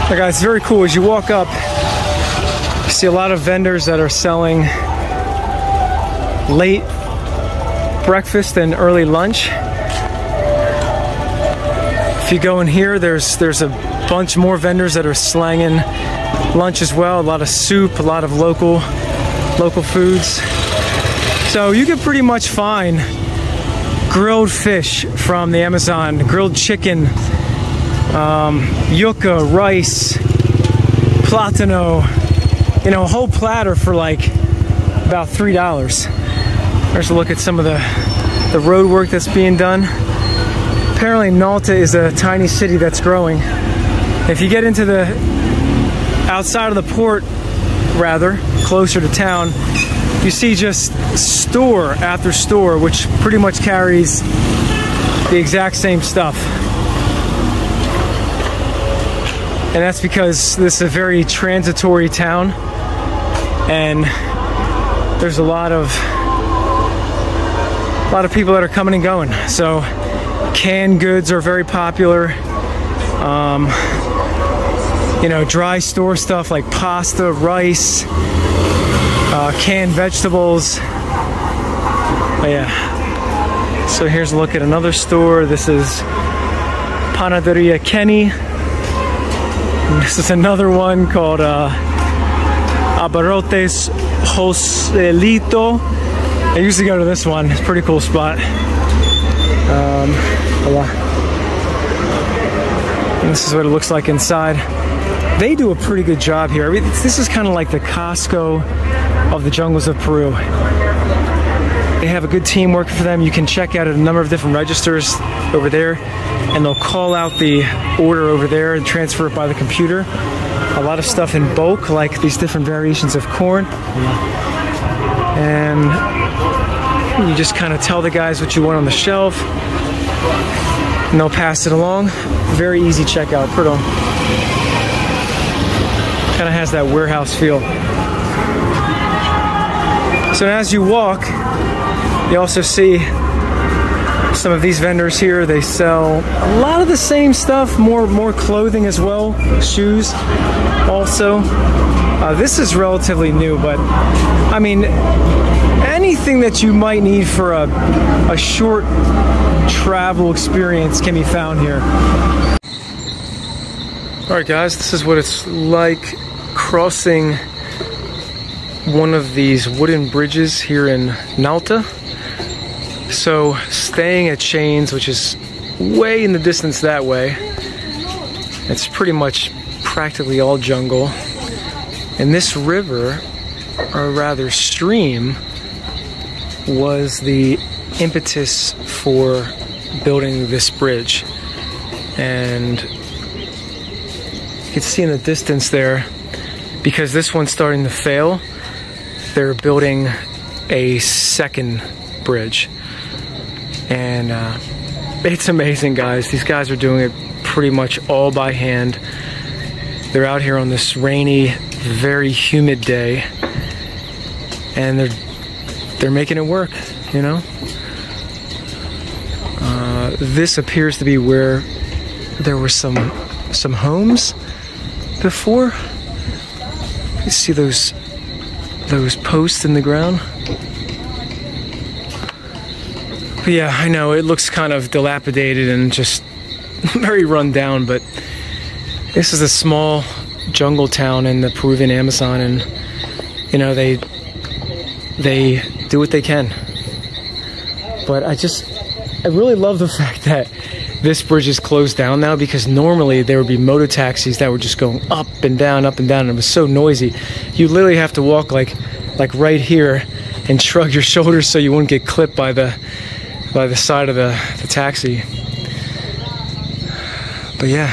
Alright guys, it's very cool. As you walk up, you see a lot of vendors that are selling late breakfast and early lunch. If you go in here, there's a bunch more vendors that are slanging lunch as well. A lot of soup, a lot of local foods. So you can pretty much find grilled fish from the Amazon, grilled chicken, yuca, rice, platano, you know, a whole platter for like about $3. There's a look at some of the road work that's being done. Apparently Nauta is a tiny city that's growing. If you get into the outside of the port, rather, closer to town, you see just store after store, which pretty much carries the exact same stuff. And that's because this is a very transitory town, and there's a lot of people that are coming and going. So canned goods are very popular. You know, dry store stuff like pasta, rice, canned vegetables. But yeah. So here's a look at another store. This is Panaderia Kenny. And this is another one called Abarrotes Joselito. I usually go to this one. It's a pretty cool spot. And this is what it looks like inside. They do a pretty good job here. I mean, this is kind of like the Costco of the jungles of Peru. They have a good team working for them. You can check out at a number of different registers over there, and they'll call out the order over there and transfer it by the computer. A lot of stuff in bulk, like these different variations of corn. And you just kind of tell the guys what you want on the shelf, and they'll pass it along. Very easy checkout, perdón. Kind of has that warehouse feel. So as you walk, you also see some of these vendors here. They sell a lot of the same stuff, more clothing as well, shoes also. This is relatively new, but I mean, anything that you might need for a short travel experience can be found here. Alright guys, this is what it's like crossing one of these wooden bridges here in Nauta. So staying at Chains, which is way in the distance that way, it's pretty much practically all jungle. And this river, or rather stream, was the impetus for building this bridge. And you can see in the distance there, because this one's starting to fail, they're building a second bridge. And it's amazing, guys. These guys are doing it pretty much all by hand. They're out here on this rainy, very humid day, and they're making it work, you know? This appears to be where there were some homes before. You see those posts in the ground? But yeah, I know it looks kind of dilapidated and just very run down, but this is a small jungle town in the Peruvian Amazon, and you know, they do what they can. But I really love the fact that this bridge is closed down now, because normally there would be motor taxis that were just going up and down, and it was so noisy. You literally have to walk like right here and shrug your shoulders so you wouldn't get clipped by the side of the taxi. But yeah,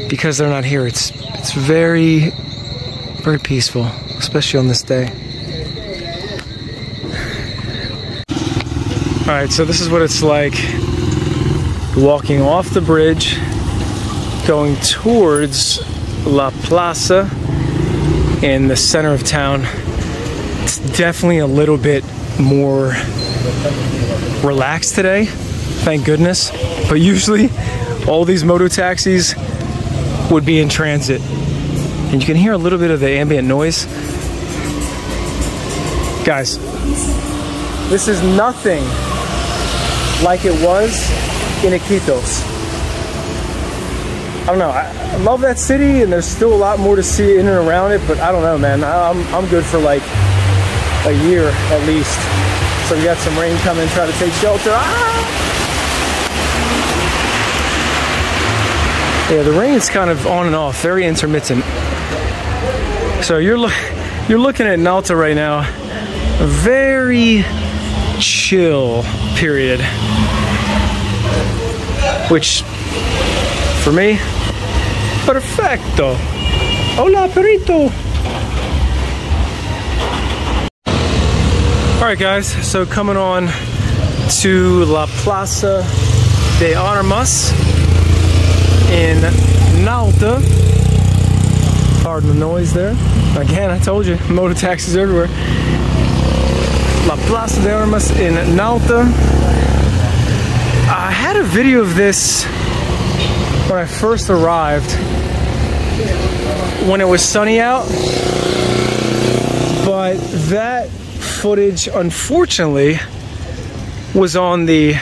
because they're not here, it's very, very peaceful, especially on this day. Alright, so this is what it's like walking off the bridge, going towards La Plaza in the center of town. It's definitely a little bit more relaxed today, thank goodness. But usually all these moto taxis would be in transit. And you can hear a little bit of the ambient noise. Guys, this is nothing like it was in Iquitos. I don't know, I love that city and there's still a lot more to see in and around it, but I don't know, man. I'm good for like a year at least. So we got some rain coming, try to take shelter. Yeah, the rain's kind of on and off, very intermittent. So you're looking at Nauta right now, a very chill period, which for me, perfecto. Hola, perrito. All right, guys, so coming on to La Plaza de Armas in Nauta. Pardon the noise there. Again, I told you, motor taxis everywhere. La Plaza de Armas in Nauta. I had a video of this when I first arrived, when it was sunny out, but that footage, unfortunately, was on the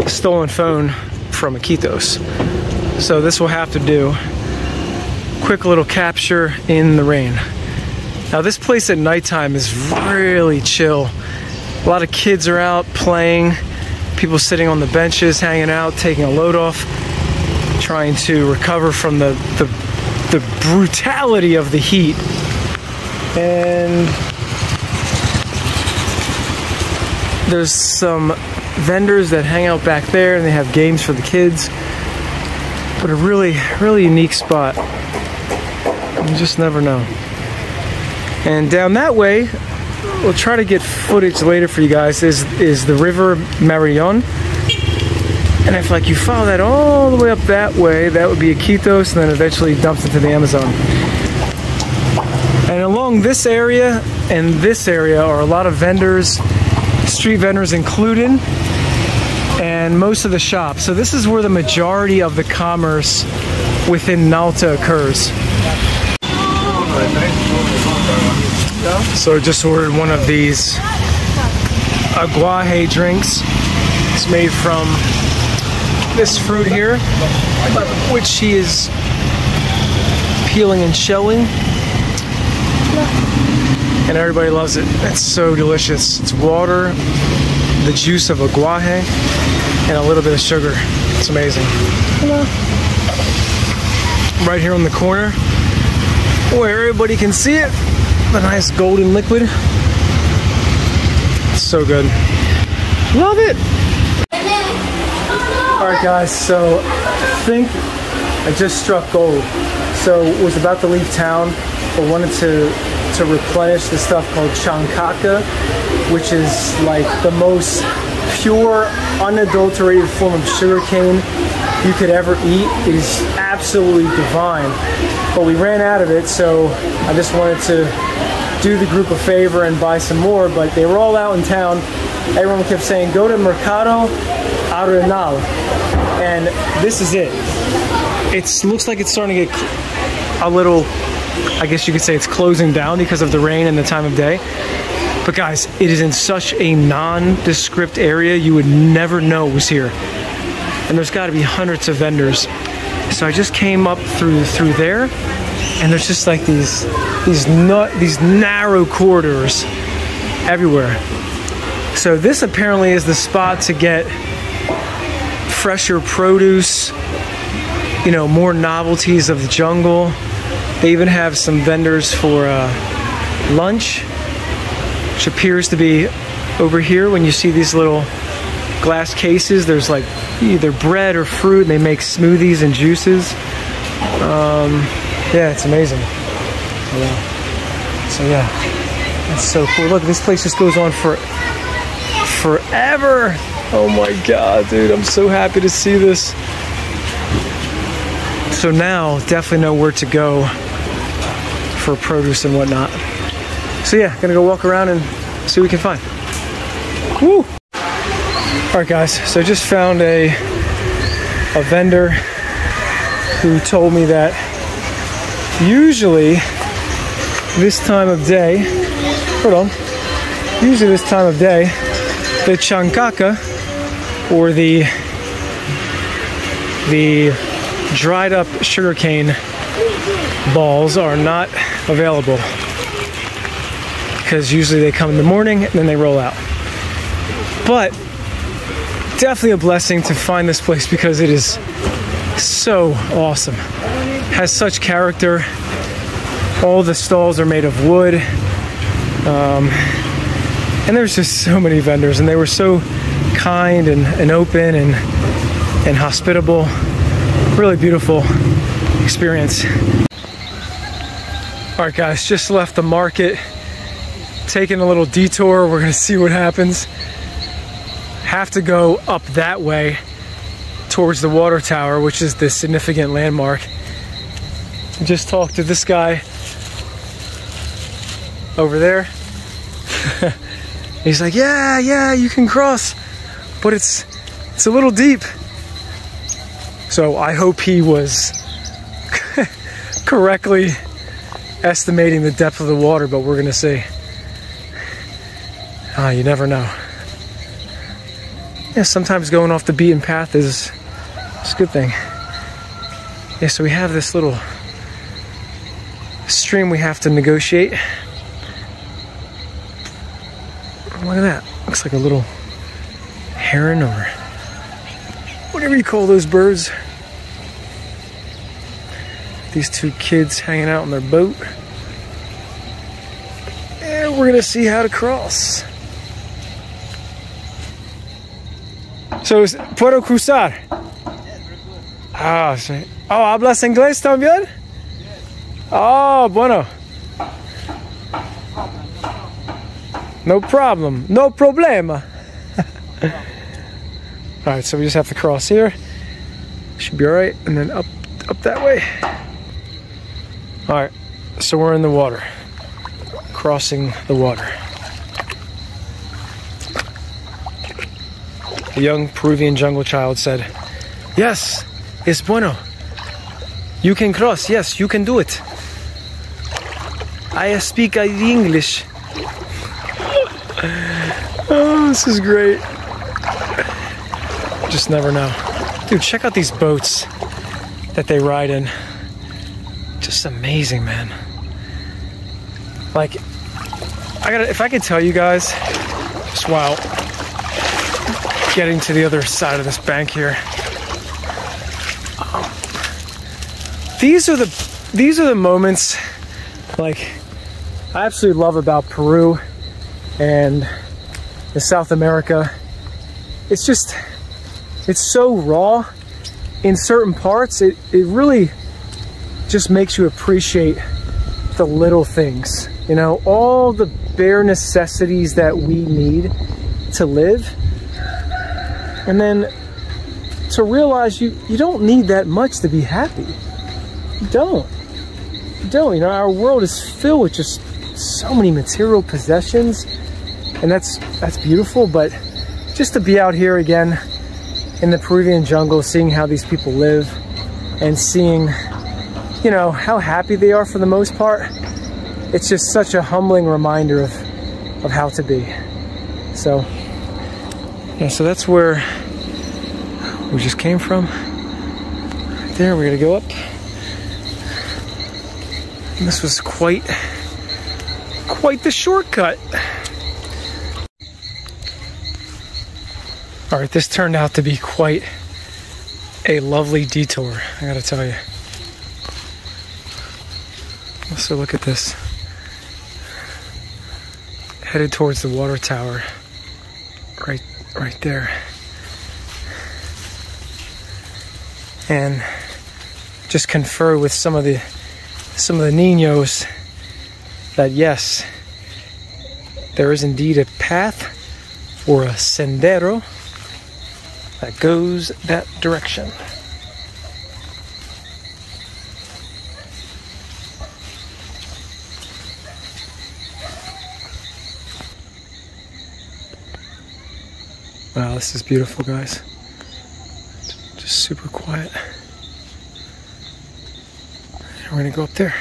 stolen phone from Iquitos. So this will have to do. Quick little capture in the rain. Now this place at nighttime is really chill. A lot of kids are out playing, people sitting on the benches, hanging out, taking a load off, trying to recover from the brutality of the heat. And there's some vendors that hang out back there and they have games for the kids. But a really, really unique spot. You just never know. And down that way, we'll try to get footage later for you guys, is the river Marion. And if like you follow that all the way up that way, that would be Iquitos, and then eventually dumps into the Amazon. And along this area and this area are a lot of vendors, street vendors included, and most of the shops. So this is where the majority of the commerce within Nauta occurs. So I just ordered one of these aguaje drinks. It's made from this fruit here, which he is peeling and shelling. And everybody loves it. It's so delicious. It's water, the juice of aguaje, and a little bit of sugar. It's amazing. Right here on the corner, where everybody can see it, the nice golden liquid. It's so good. Love it. Alright guys, so I think I just struck gold. So was about to leave town, but wanted to replenish this stuff called chancaca, which is like the most pure, unadulterated form of sugarcane you could ever eat. It is absolutely divine. But we ran out of it, so I just wanted to do the group a favor and buy some more, but they were all out in town. Everyone kept saying, go to Mercado Arenal. And this is it. It looks like it's starting to get a little, I guess you could say it's closing down because of the rain and the time of day. But guys, it is in such a nondescript area, you would never know it was here. And there's got to be hundreds of vendors. So I just came up through there, and there's just like these narrow corridors everywhere. So this apparently is the spot to get fresher produce, you know, more novelties of the jungle. They even have some vendors for lunch, which appears to be over here. When you see these little glass cases, there's like either bread or fruit, and they make smoothies and juices. Yeah, it's amazing. So yeah, that's so cool. Look, this place just goes on for forever. Oh my god, dude, I'm so happy to see this. So now definitely know where to go for produce and whatnot. So yeah, gonna go walk around and see what we can find. Woo! Alright guys, so just found a vendor who told me that usually this time of day, usually this time of day, the chancaca, or the dried up sugarcane balls, are not available, because usually they come in the morning and then they roll out. But definitely a blessing to find this place, because it is so awesome. Has such character. All the stalls are made of wood, and there's just so many vendors, and they were so kind and open and hospitable. Really beautiful experience. All right, guys, just left the market, taking a little detour. We're gonna see what happens. Have to go up that way towards the water tower, which is the significant landmark. Just talked to this guy over there. He's like, yeah, you can cross, but it's a little deep. So I hope he was correctly estimating the depth of the water, but we're gonna see. You never know. Yeah, sometimes going off the beaten path is a good thing. Yeah, so we have this little stream we have to negotiate. Look at that. Looks like a little heron, or whatever you call those birds. These two kids hanging out on their boat. And we're gonna see how to cross. So, ¿puedo cruzar? Ah, sí. Oh, ¿hablas inglés también? Oh, bueno. No problem. No problema. Alright, so we just have to cross here. Should be alright. And then up that way. Alright, so we're in the water. Crossing the water. The young Peruvian jungle child said, "Yes, es bueno. You can cross. Yes, you can do it. I speak English." Oh, this is great. Just never know. Dude, check out these boats that they ride in. Just amazing, man. Like, if I could tell you guys, just while getting to the other side of this bank here. These are the moments, like, I absolutely love about Peru and in South America. It's just, it's so raw in certain parts. It really just makes you appreciate the little things, you know, all the bare necessities that we need to live. And then to realize you don't need that much to be happy. You don't. You know, our world is filled with just so many material possessions, and that's beautiful. But just to be out here again in the Peruvian jungle, seeing how these people live, and seeing, you know, how happy they are for the most part, it's just such a humbling reminder of how to be. So yeah, so that's where we just came from. Right there, we're gonna go up. And this was quite the shortcut. All right, this turned out to be quite a lovely detour, I gotta tell you. So look at this. Headed towards the water tower, right there. And just confer with some of the niños that yes, there is indeed a path or a sendero that goes that direction. Wow, this is beautiful, guys. Just super quiet. We're gonna go up there.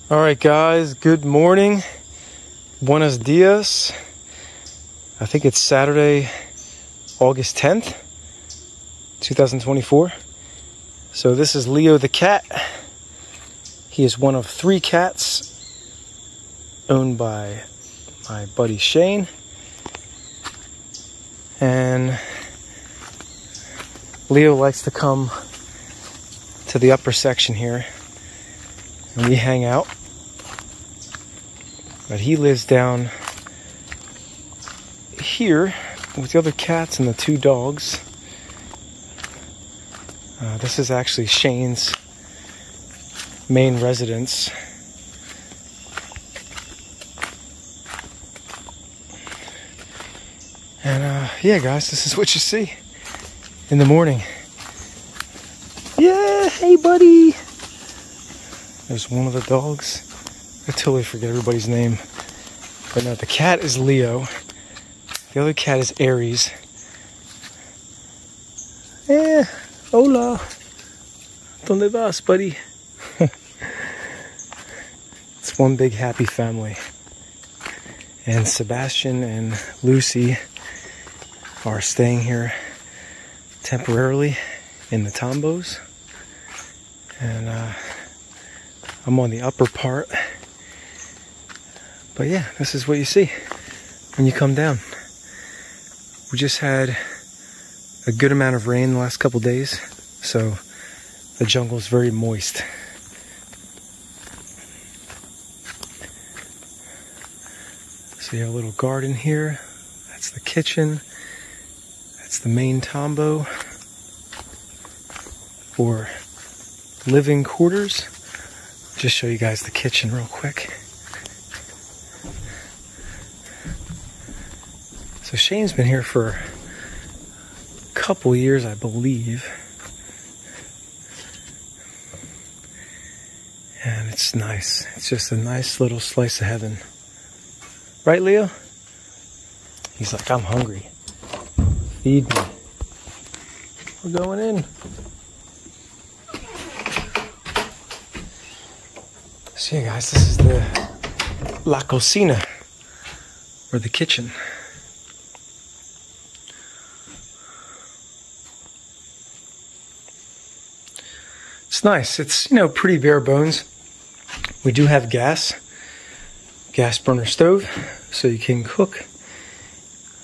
All right, guys, good morning. Buenos dias. I think it's Saturday, August 10th, 2024. So this is Leo the cat. He is one of 3 cats owned by my buddy Shane. And Leo likes to come to the upper section here and we hang out. But he lives down here with the other cats and the 2 dogs. This is actually Shane's main residence. And yeah, guys, this is what you see in the morning. Yeah, hey buddy. There's one of the dogs. I totally forget everybody's name. But no, the cat is Leo. The other cat is Aries. Hola. ¿Dónde vas, buddy? It's one big happy family. And Sebastian and Lucy are staying here temporarily in the Tombos. And I'm on the upper part. But yeah, this is what you see when you come down. We just had a good amount of rain the last couple days, so the jungle is very moist. So you have a little garden here. That's the kitchen. That's the main Tombo for living quarters. Just show you guys the kitchen real quick. So Shane's been here for a couple years, I believe. And it's nice. It's just a nice little slice of heaven. Right, Leo? He's like, I'm hungry. Feed me. We're going in. So yeah, guys, this is the La Cocina, or the kitchen. It's nice. It's, you know, pretty bare bones. We do have gas burner stove, so you can cook.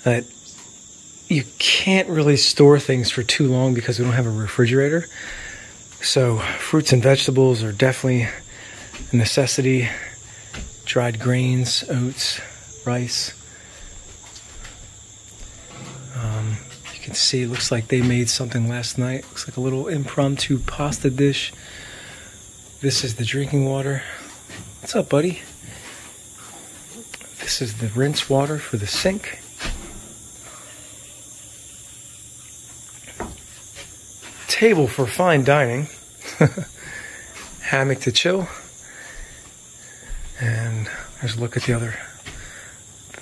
But you can't really store things for too long because we don't have a refrigerator. So fruits and vegetables are definitely a necessity. Dried grains, oats, rice. You can see it looks like they made something last night. Looks like a little impromptu pasta dish. This is the drinking water. What's up, buddy? This is the rinse water for the sink. Table for fine dining. Hammock to chill. And there's a look at the other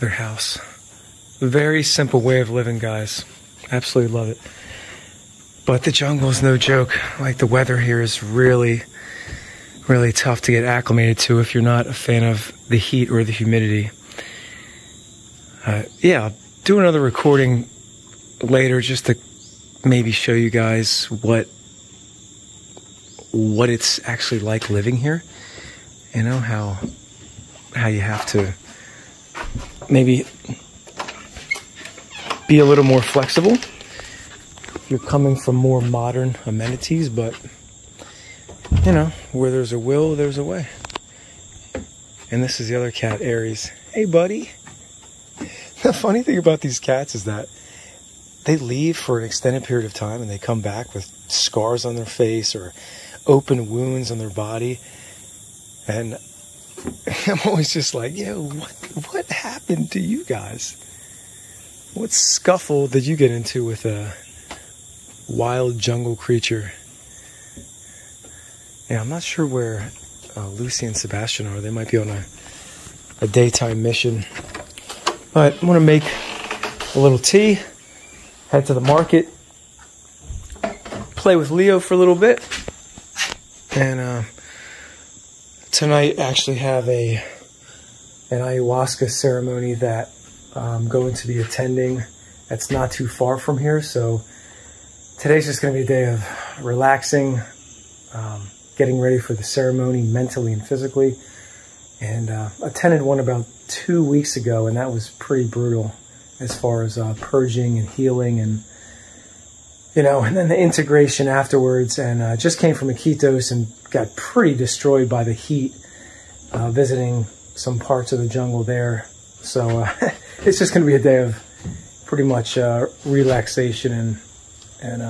house. Very simple way of living, guys. Absolutely love it. But the jungle is no joke. Like, the weather here is really, really tough to get acclimated to if you're not a fan of the heat or the humidity. Yeah, I'll do another recording later just to maybe show you guys what it's actually like living here. You know, how you have to maybe be a little more flexible. You're coming from more modern amenities, but you know, where there's a will, there's a way. And this is the other cat, Aries. Hey, buddy. The funny thing about these cats is that they leave for an extended period of time and they come back with scars on their face or open wounds on their body. And I'm always just like, yo, what happened to you guys? What scuffle did you get into with a wild jungle creature? Yeah, I'm not sure where Lucy and Sebastian are. They might be on a daytime mission. But I'm going to make a little tea, head to the market, play with Leo for a little bit, and tonight actually have an ayahuasca ceremony that I'm going to be attending. That's not too far from here, so today's just going to be a day of relaxing, getting ready for the ceremony mentally and physically. And attended one about 2 weeks ago, and that was pretty brutal as far as purging and healing, and you know, and then the integration afterwards. And just came from Iquitos and got pretty destroyed by the heat, visiting some parts of the jungle there. So it's just going to be a day of pretty much relaxation and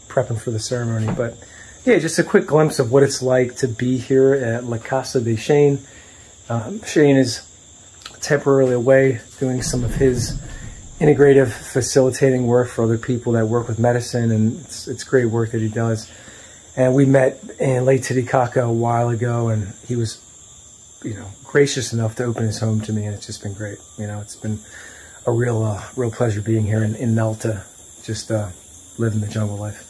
prepping for the ceremony. But yeah, just a quick glimpse of what it's like to be here at La Casa de Shane. Shane is temporarily away doing some of his integrative facilitating work for other people that work with medicine, and it's great work that he does. And we met in Lake Titicaca a while ago, and he was, you know, gracious enough to open his home to me, and it's just been great. You know, it's been a real pleasure being here in Nauta, just living the jungle life.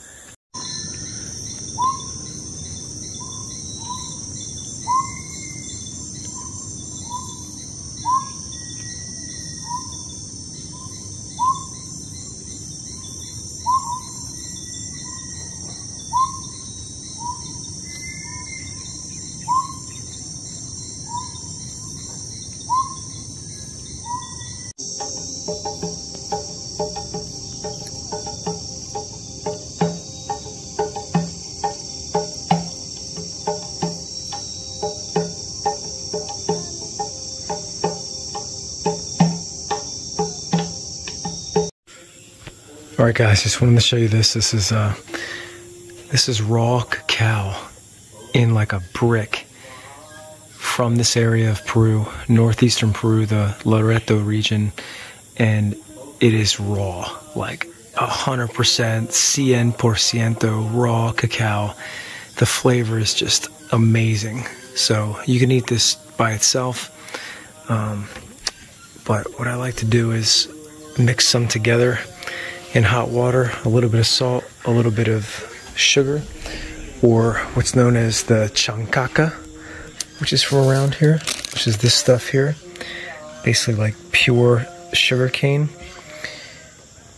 All right, guys, just wanted to show you this. This is raw cacao in like a brick from this area of Peru, northeastern Peru, the Loreto region, and it is raw, like 100%, 100% raw cacao. The flavor is just amazing. So you can eat this by itself, but what I like to do is mix some together in hot water, a little bit of salt, a little bit of sugar, or what's known as the chancaca, which is from around here, which is this stuff here, basically like pure sugar cane,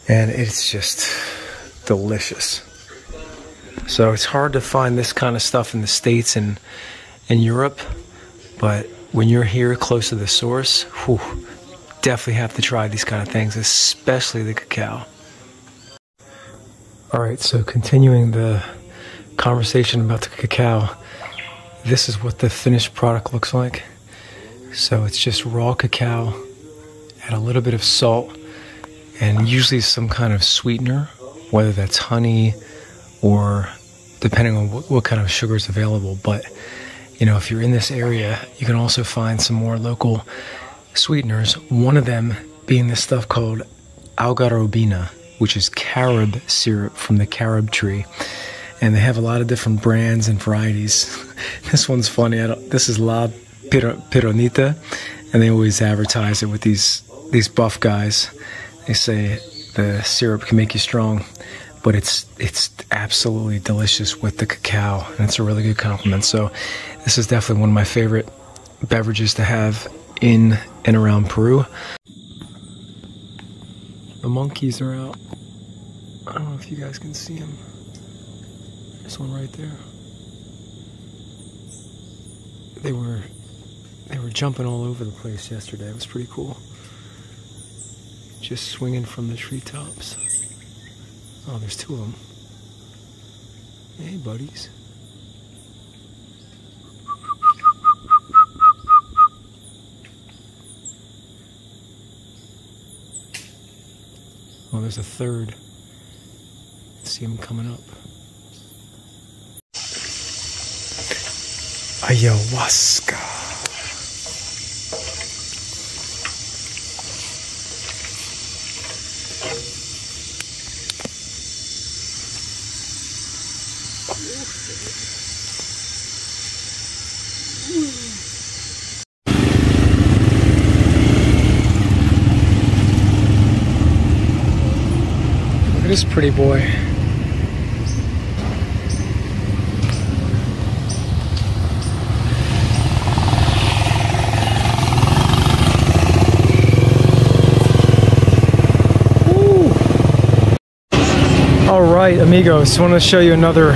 and it's just delicious. So it's hard to find this kind of stuff in the States and in Europe, but when you're here close to the source, whew, definitely have to try these kind of things, especially the cacao. All right, so continuing the conversation about the cacao. This is what the finished product looks like. So it's just raw cacao, add a little bit of salt, and usually some kind of sweetener, whether that's honey or depending on what kind of sugar is available. But you know, if you're in this area, you can also find some more local sweeteners. One of them being this stuff called algarrobina, which is carob syrup from the carob tree. And they have a lot of different brands and varieties. This one's funny. This is La Pironita, and they always advertise it with these buff guys. They say the syrup can make you strong, but it's absolutely delicious with the cacao, and it's a really good compliment. So this is definitely one of my favorite beverages to have in and around Peru. The monkeys are out. I don't know if you guys can see them. There's one right there. They were jumping all over the place yesterday. It was pretty cool. Just swinging from the treetops. Oh, there's two of them. Hey, buddies. Oh, there's a third. See him coming up. Ayahuasca. Look at this pretty boy. All right, amigos, I want to show you another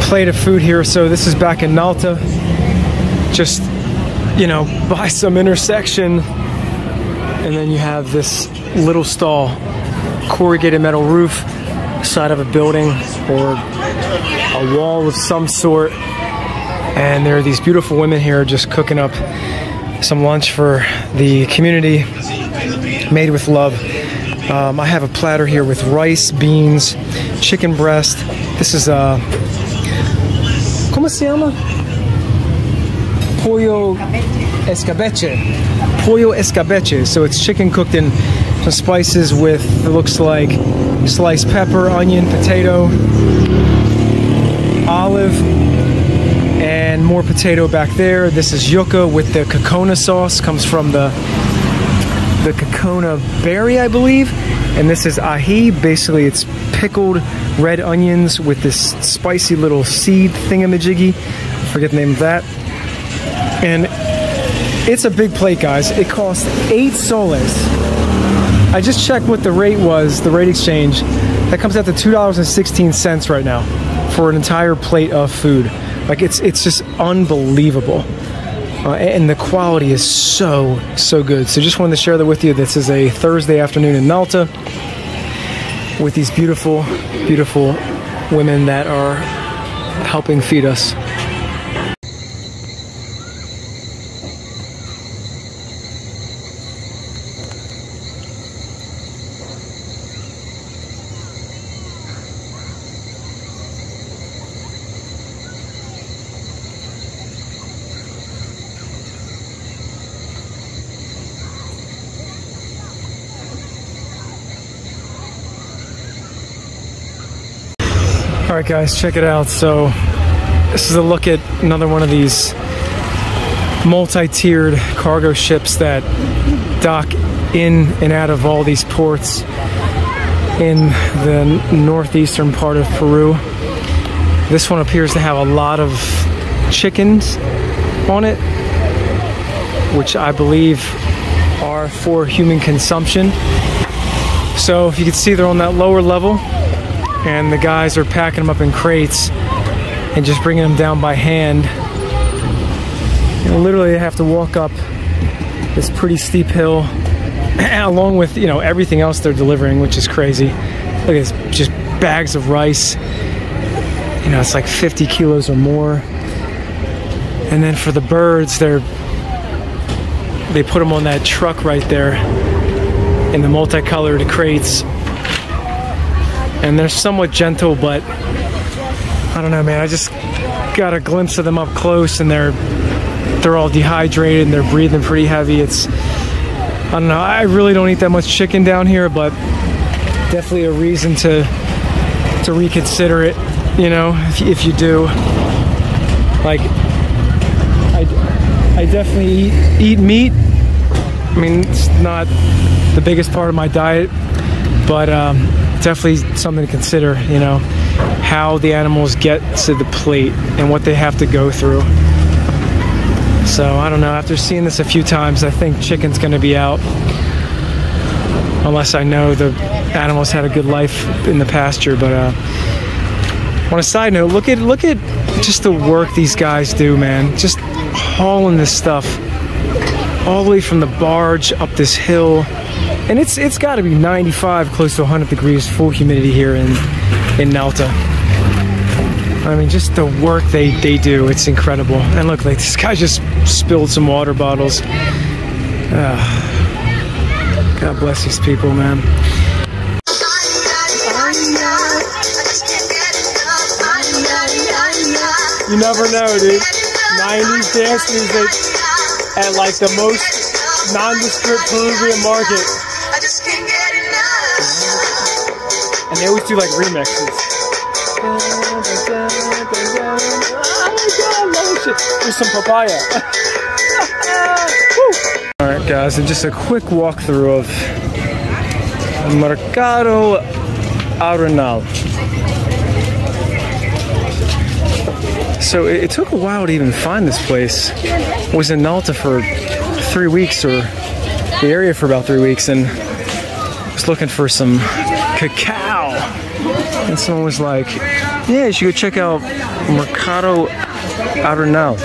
plate of food here. So this is back in Nauta, just, you know, by some intersection, and then you have this little stall, corrugated metal roof, side of a building or a wall of some sort, and there are these beautiful women here just cooking up some lunch for the community, made with love. I have a platter here with rice, beans, chicken breast. This is ¿cómo se llama? Pollo escabeche. Pollo escabeche. So it's chicken cooked in some spices with, it looks like, sliced pepper, onion, potato, olive, and more potato back there. This is yuca with the cacona sauce. Comes from the cacona berry, I believe. And this is ají. Basically, it's pickled red onions with this spicy little seed thingamajiggy. I forget the name of that. And it's a big plate, guys. It costs 8 soles. I just checked what the rate was, the rate exchange. That comes out to $2.16 right now for an entire plate of food. Like, it's just unbelievable. And the quality is so good. So just wanted to share that with you. This is a Thursday afternoon in Nauta with these beautiful women that are helping feed us. Alright guys, check it out. So this is a look at another one of these multi-tiered cargo ships that dock in and out of all these ports in the northeastern part of Peru. This one appears to have a lot of chickens on it, which I believe are for human consumption. So if you can see, they're on that lower level, and the guys are packing them up in crates and just bringing them down by hand. Literally, they have to walk up this pretty steep hill, along with, you know, everything else they're delivering, which is crazy. Look at this, just bags of rice, you know, it's like 50 kilos or more. And then for the birds, they put them on that truck right there in the multicolored crates. And they're somewhat gentle, but I don't know, man. I just got a glimpse of them up close, and they're all dehydrated and they're breathing pretty heavy. It's, I don't know, I really don't eat that much chicken down here, but definitely a reason to reconsider it, you know, if you do. Like, I definitely eat meat. I mean, it's not the biggest part of my diet, but definitely something to consider, you know, how the animals get to the plate and what they have to go through. So I don't know, after seeing this a few times, I think chicken's gonna be out, unless I know the animals had a good life in the pasture. But on a side note, look at just the work these guys do, man. Just hauling this stuff all the way from the barge up this hill. And it's got to be 95, close to 100 degrees, full humidity here in Nauta. I mean, just the work they do, it's incredible. And look, like, this guy just spilled some water bottles. God bless these people, man. You never know, dude. 90s dance music at like the most nondescript Peruvian market. And they always do like remixes. Oh my god, I love this shit. There's some papaya. Alright guys, and just a quick walkthrough of Mercado Arenal. So it took a while to even find this place. I was in Nauta for 3 weeks, or the area for about 3 weeks, and was looking for some cacao. And someone was like, yeah, you should go check out Mercado Arenal.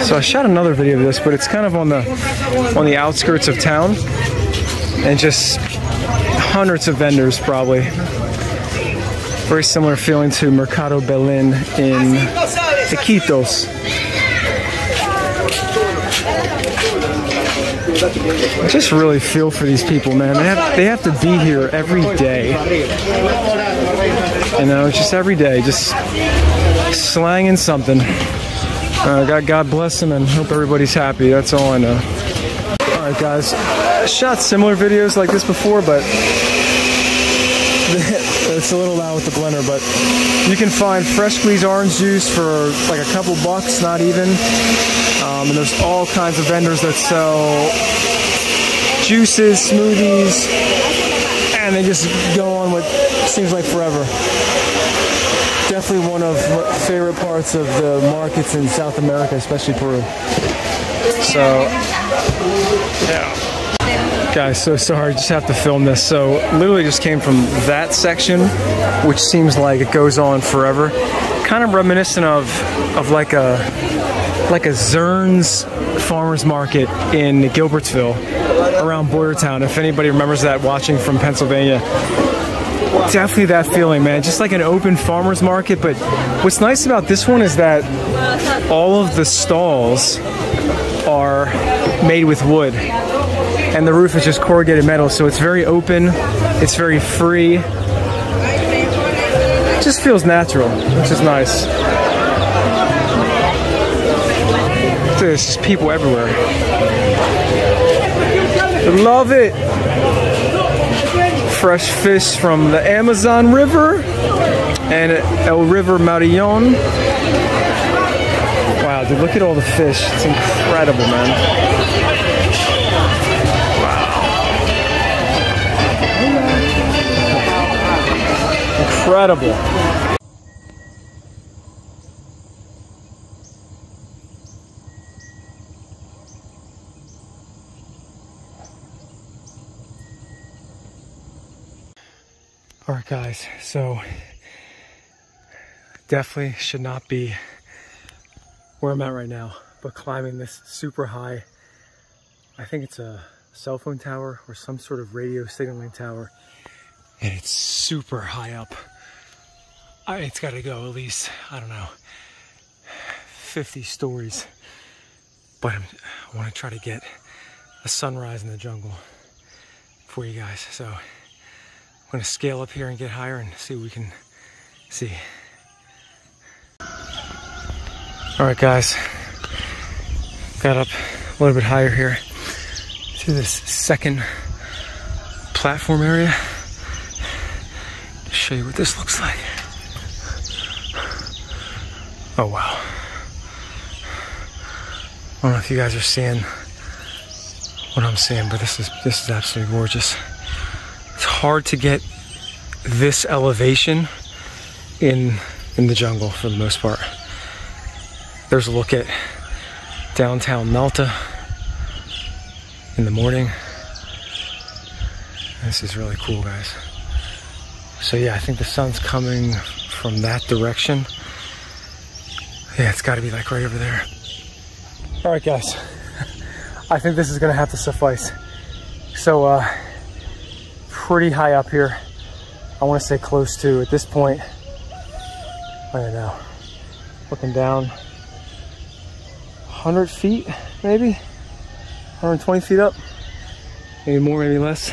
So I shot another video of this, but it's kind of on the outskirts of town, and just hundreds of vendors probably. Very similar feeling to Mercado Belén in Iquitos. I just really feel for these people, man. They have to be here every day. You know, just every day, just slanging something. God bless them, and hope everybody's happy. That's all I know. All right, guys. I shot similar videos like this before, but it's a little loud with the blender. But you can find fresh squeezed orange juice for like a couple bucks, not even. And there's all kinds of vendors that sell juices, smoothies, and they just go on what seems like forever. Definitely one of my favorite parts of the markets in South America, especially Peru. So, yeah. Guys, so sorry, just have to film this. So, literally just came from that section, which seems like it goes on forever. Kind of reminiscent of like a Zern's farmer's market in Gilbertsville, around Boyertown. If anybody remembers that watching from Pennsylvania. Definitely that feeling, man. Just like an open farmer's market. But what's nice about this one is that all of the stalls are made with wood, and the roof is just corrugated metal, so it's very open, it's very free. It just feels natural, which is nice. There's just people everywhere. I love it. Fresh fish from the Amazon River and El River Marillon. Wow, dude, look at all the fish. It's incredible, man. Wow. Incredible. Alright guys, so definitely should not be where I'm at right now, but climbing this super high, I think it's a cell phone tower or some sort of radio signaling tower, and it's super high up. It's got to go at least, I don't know, 50 stories. But I want to try to get a sunrise in the jungle for you guys. So I'm going to scale up here and get higher and see what we can see. All right, guys, got up a little bit higher here to this second platform area to show you what this looks like. Oh wow. I don't know if you guys are seeing what I'm seeing, but this is absolutely gorgeous. It's hard to get this elevation in the jungle for the most part. There's a look at downtown Nauta in the morning. This is really cool, guys. So yeah, I think the sun's coming from that direction. Yeah, it's got to be like right over there. All right, guys. I think this is gonna have to suffice. So, pretty high up here. I want to say close to, at this point, I don't know, looking down 100 feet, maybe 120 feet up, maybe more, maybe less.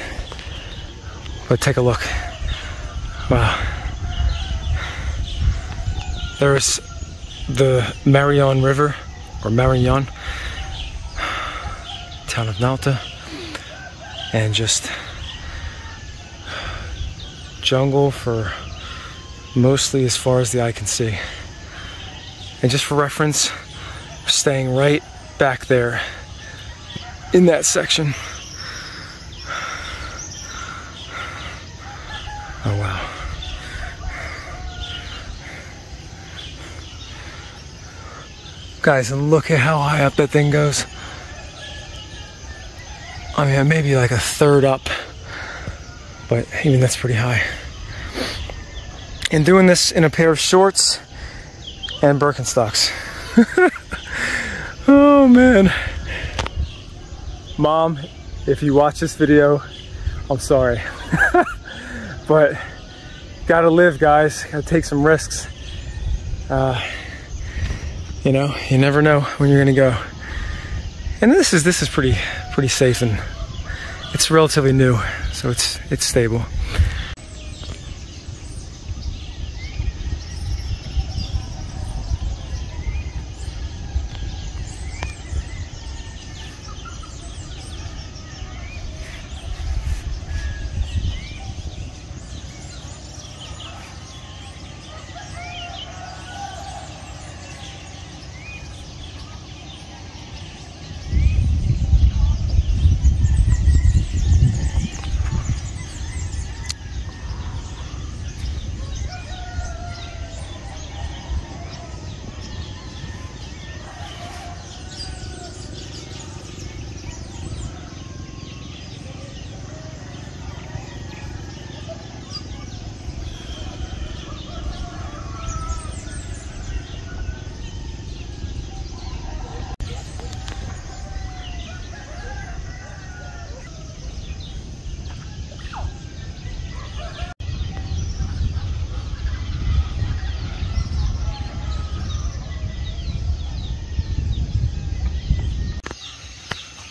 But take a look. Wow. There's the Marion River, or Marion, town of Nauta, and just jungle for mostly as far as the eye can see. And just for reference, we're staying right back there in that section. Oh wow. Guys, look at how high up that thing goes. I mean, maybe like a third up, but even that's pretty high. And doing this in a pair of shorts and Birkenstocks. Oh man. Mom, if you watch this video, I'm sorry. But gotta live, guys. Gotta take some risks. You know, you never know when you're gonna go. And this is pretty safe, and it's relatively new, so it's stable.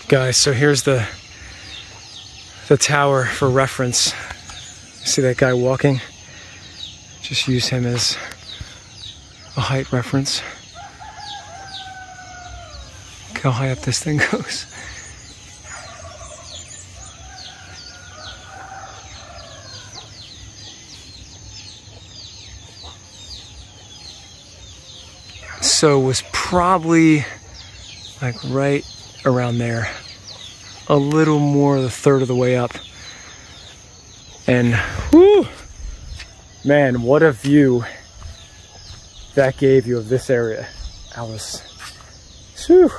Guys, so here's the tower for reference. See that guy walking? Just use him as a height reference. Look how high up this thing goes. So it was probably like right around there, a little more, the third of the way up. And whoo, man, what a view that gave you of this area. I was, whew,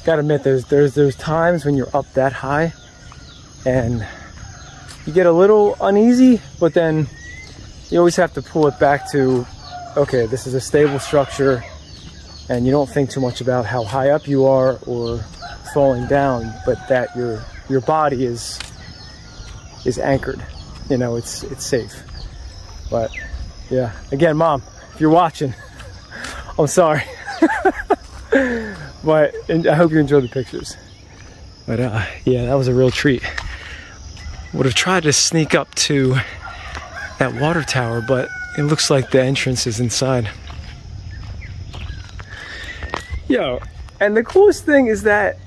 gotta admit, there's times when you're up that high and you get a little uneasy, but then you always have to pull it back to, okay, this is a stable structure, and you don't think too much about how high up you are or falling down, but that your body is anchored. You know, it's safe. But Yeah, again, Mom, if you're watching, I'm sorry. But I hope you enjoyed the pictures. But yeah, that was a real treat. Would have tried to sneak up to that water tower, but it looks like the entrance is inside. Yo, and the coolest thing is that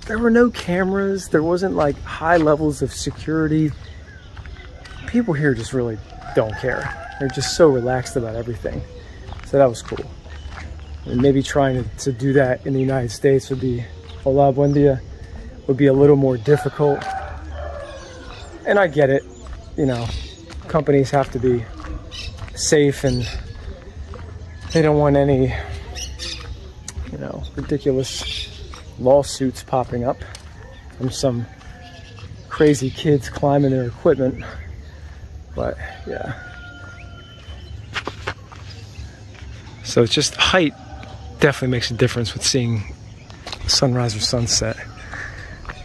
there were no cameras. There wasn't like high levels of security. People here just really don't care. They're just so relaxed about everything. So that was cool. And maybe trying to do that in the United States would be, hola, buen dia, would be a little more difficult. And I get it, you know, companies have to be safe and they don't want any, you know, ridiculous lawsuits popping up from some crazy kids climbing their equipment. But yeah. So it's just height definitely makes a difference with seeing sunrise or sunset,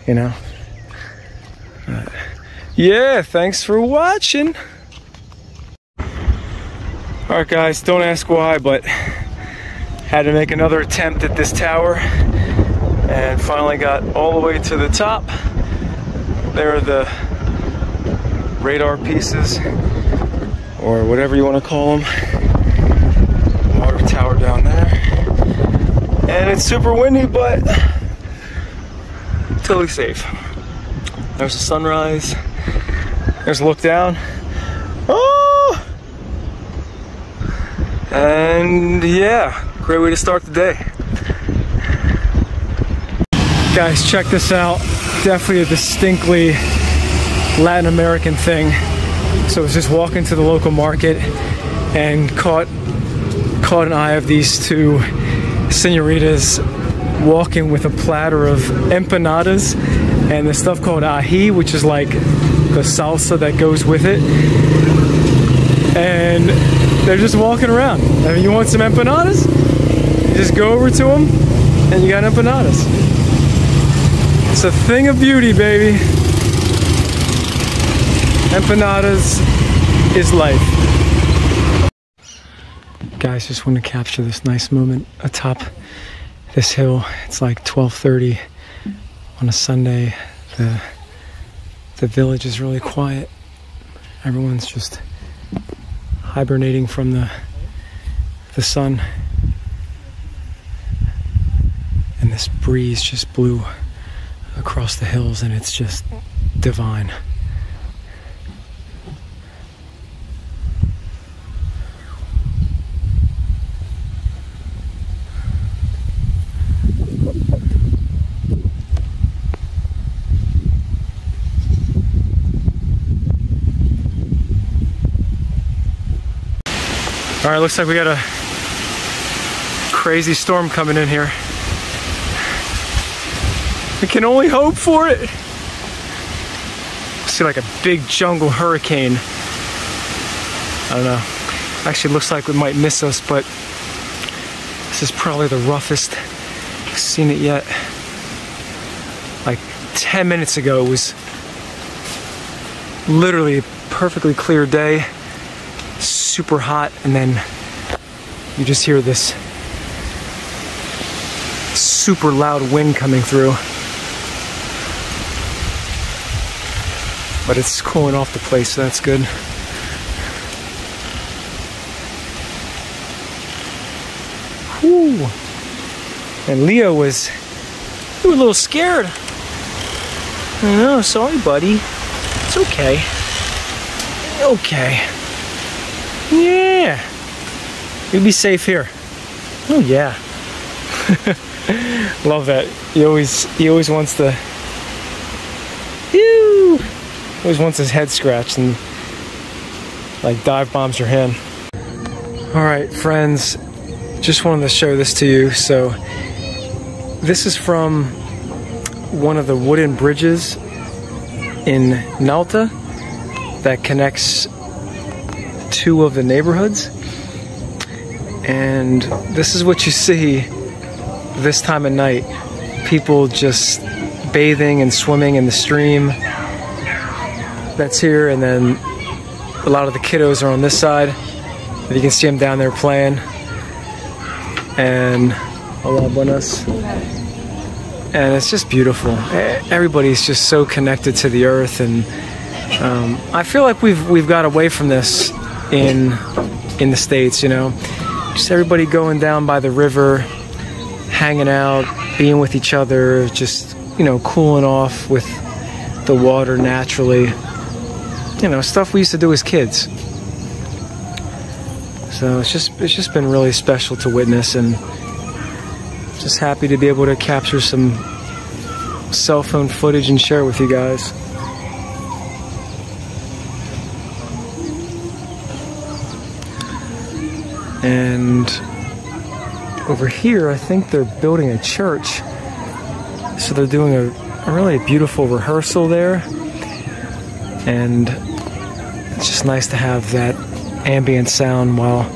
you know? Yeah, thanks for watching. Alright guys, don't ask why, but had to make another attempt at this tower and finally got all the way to the top. There are the radar pieces, or whatever you want to call them. Water tower down there. And it's super windy, but totally safe. There's the sunrise. There's a look down. Oh! And yeah, great way to start the day. Guys, check this out. Definitely a distinctly Latin American thing. So I was just walking to the local market and caught an eye of these two senoritas walking with a platter of empanadas and the stuff called ají, which is like the salsa that goes with it. And they're just walking around. I mean, you want some empanadas? You just go over to them and you got empanadas. It's a thing of beauty, baby. Empanadas is life. Guys, just want to capture this nice moment atop this hill. It's like 12:30 on a Sunday. The village is really quiet. Everyone's just hibernating from the sun. And this breeze just blew across the hills and it's just divine. All right, looks like we got a crazy storm coming in here. We can only hope for it. See like a big jungle hurricane. I don't know. Actually, it looks like it might miss us, but this is probably the roughest I've seen it yet. Like 10 minutes ago, it was literally a perfectly clear day. Super hot, and then you just hear this super loud wind coming through, but it's cooling off the place, so that's good. Whew. And Leo was a little scared. I know, sorry buddy, it's okay. Okay. Yeah, you'll be safe here. Oh yeah. Love that. He always wants to. Ew. Always wants his head scratched and like dive bombs your hand. All right, friends. Just wanted to show this to you. So this is from one of the wooden bridges in Nauta that connects two of the neighborhoods, and this is what you see this time of night. People just bathing and swimming in the stream that's here, and then a lot of the kiddos are on this side, You can see them down there playing. And hola, buenas. And it's just beautiful. Everybody's just so connected to the earth, and I feel like we've got away from this in the States, you know. Just everybody going down by the river, hanging out, being with each other, just, you know, cooling off with the water naturally. You know, stuff we used to do as kids. So it's just been really special to witness, and just happy to be able to capture some cell phone footage and share it with you guys. And over here, I think they're building a church. So they're doing a really beautiful rehearsal there. And it's just nice to have that ambient sound while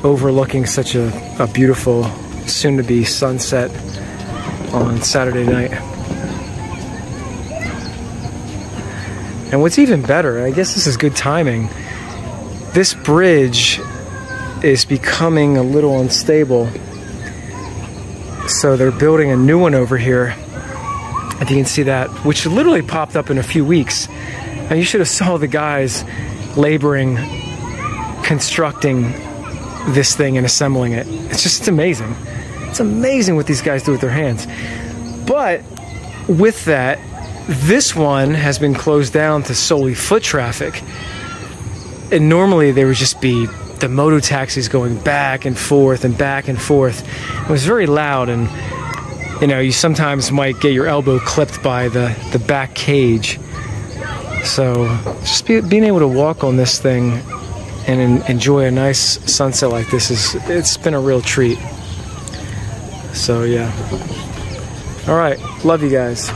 overlooking such a beautiful, soon-to-be sunset on Saturday night. And what's even better, I guess this is good timing, this bridge is becoming a little unstable. So they're building a new one over here. If you can see that, which literally popped up in a few weeks. And you should have saw the guys laboring, constructing this thing and assembling it. It's amazing. It's amazing what these guys do with their hands. But with that, this one has been closed down to solely foot traffic. And normally there would just be the moto taxis going back and forth and back and forth. It was very loud, and you know, you sometimes might get your elbow clipped by the back cage. So just being able to walk on this thing and enjoy a nice sunset like this it's been a real treat. So yeah. All right, love you guys.